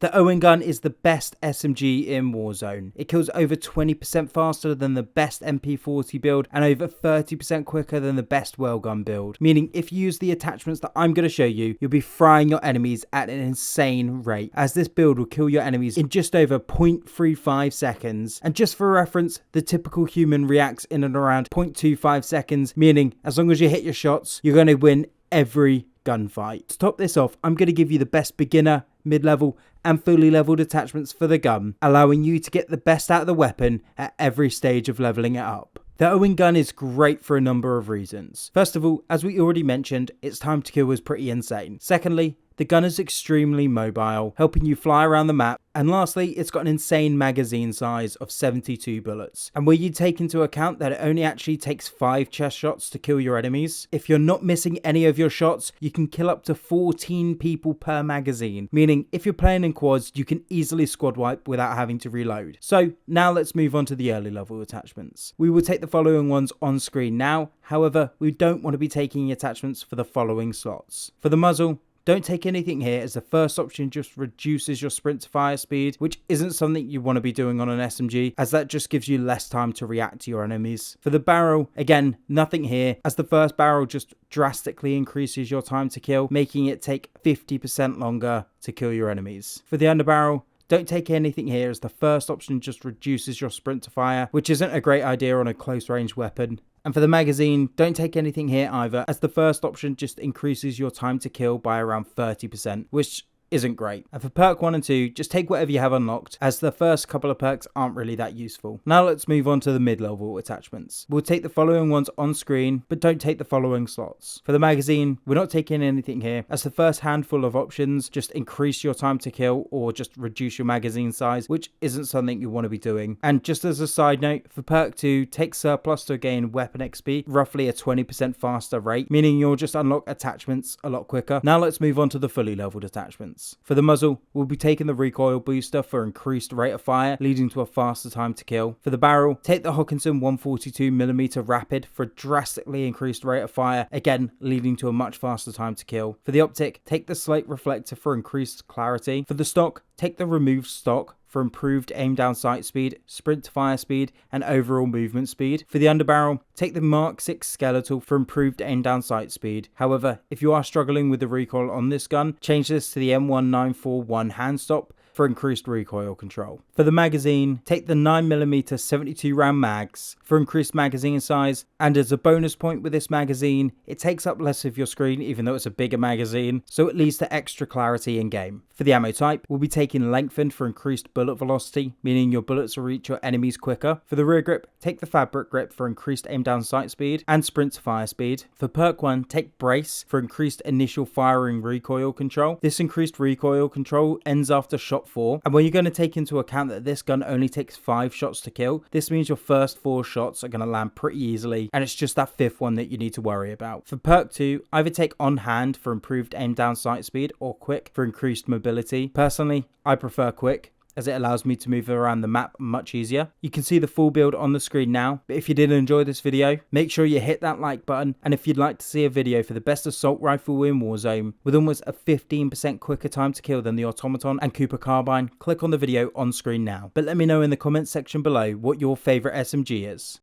The Owen gun is the best SMG in Warzone. It kills over 20% faster than the best MP40 build and over 30% quicker than the best Railgun build, meaning if you use the attachments that I'm going to show you, you'll be frying your enemies at an insane rate, as this build will kill your enemies in just over 0.35 seconds. And just for reference, the typical human reacts in and around 0.25 seconds, meaning as long as you hit your shots, you're going to win every gunfight. To top this off, I'm going to give you the best beginner, mid-level and fully leveled attachments for the gun, allowing you to get the best out of the weapon at every stage of leveling it up. The Owen gun is great for a number of reasons. First of all, as we already mentioned, its time to kill was pretty insane. Secondly, the gun is extremely mobile, helping you fly around the map. And lastly, it's got an insane magazine size of 72 bullets. And where you take into account that it only actually takes 5 chest shots to kill your enemies, if you're not missing any of your shots, you can kill up to 14 people per magazine. Meaning, if you're playing in quads, you can easily squad wipe without having to reload. So now let's move on to the early level attachments. We will take the following ones on screen now. However, we don't want to be taking attachments for the following slots. For the muzzle, don't take anything here, as the first option just reduces your sprint to fire speed, which isn't something you want to be doing on an SMG, as that just gives you less time to react to your enemies. For the barrel, again, nothing here, as the first barrel just drastically increases your time to kill, making it take 50% longer to kill your enemies. For the underbarrel, don't take anything here, as the first option just reduces your sprint to fire, which isn't a great idea on a close range weapon. And for the magazine, don't take anything here either, as the first option just increases your time to kill by around 30%, which isn't great. And for perk 1 and 2, just take whatever you have unlocked, as the first couple of perks aren't really that useful. Now let's move on to the mid-level attachments. We'll take the following ones on screen, but don't take the following slots. For the magazine, we're not taking anything here, as the first handful of options just increase your time to kill or just reduce your magazine size, which isn't something you want to be doing. And just as a side note, for perk 2, take surplus to gain weapon XP, roughly a 20% faster rate, meaning you'll just unlock attachments a lot quicker. Now let's move on to the fully leveled attachments. For the muzzle, we'll be taking the Recoil Booster for increased rate of fire, leading to a faster time to kill. For the barrel, take the Hockenson 142mm Rapid for a drastically increased rate of fire, again leading to a much faster time to kill. For the optic, take the Slate Reflector for increased clarity. For the stock, take the removed stock for improved aim down sight speed, sprint to fire speed, and overall movement speed. For the underbarrel, take the Mark 6 Skeletal for improved aim down sight speed. However, if you are struggling with the recoil on this gun, change this to the M1941 hand stop for increased recoil control. For the magazine, take the 9mm 72 round mags for increased magazine size, and as a bonus point with this magazine, it takes up less of your screen even though it's a bigger magazine, so it leads to extra clarity in game. For the ammo type, we'll be taking lengthened for increased bullet velocity, meaning your bullets will reach your enemies quicker. For the rear grip, take the fabric grip for increased aim down sight speed and sprint to fire speed. For perk 1, take brace for increased initial firing recoil control. This increased recoil control ends after shot 4, and when you're going to take into account that this gun only takes 5 shots to kill, this means your first 4 shots are going to land pretty easily, and it's just that 5th one that you need to worry about. For perk 2, either take on hand for improved aim down sight speed or quick for increased mobility. Personally, I prefer quick, as it allows me to move around the map much easier. You can see the full build on the screen now, but if you did enjoy this video, make sure you hit that like button, and if you'd like to see a video for the best assault rifle in Warzone, with almost a 15% quicker time to kill than the Automaton and Cooper Carbine, click on the video on screen now. But let me know in the comments section below what your favourite SMG is.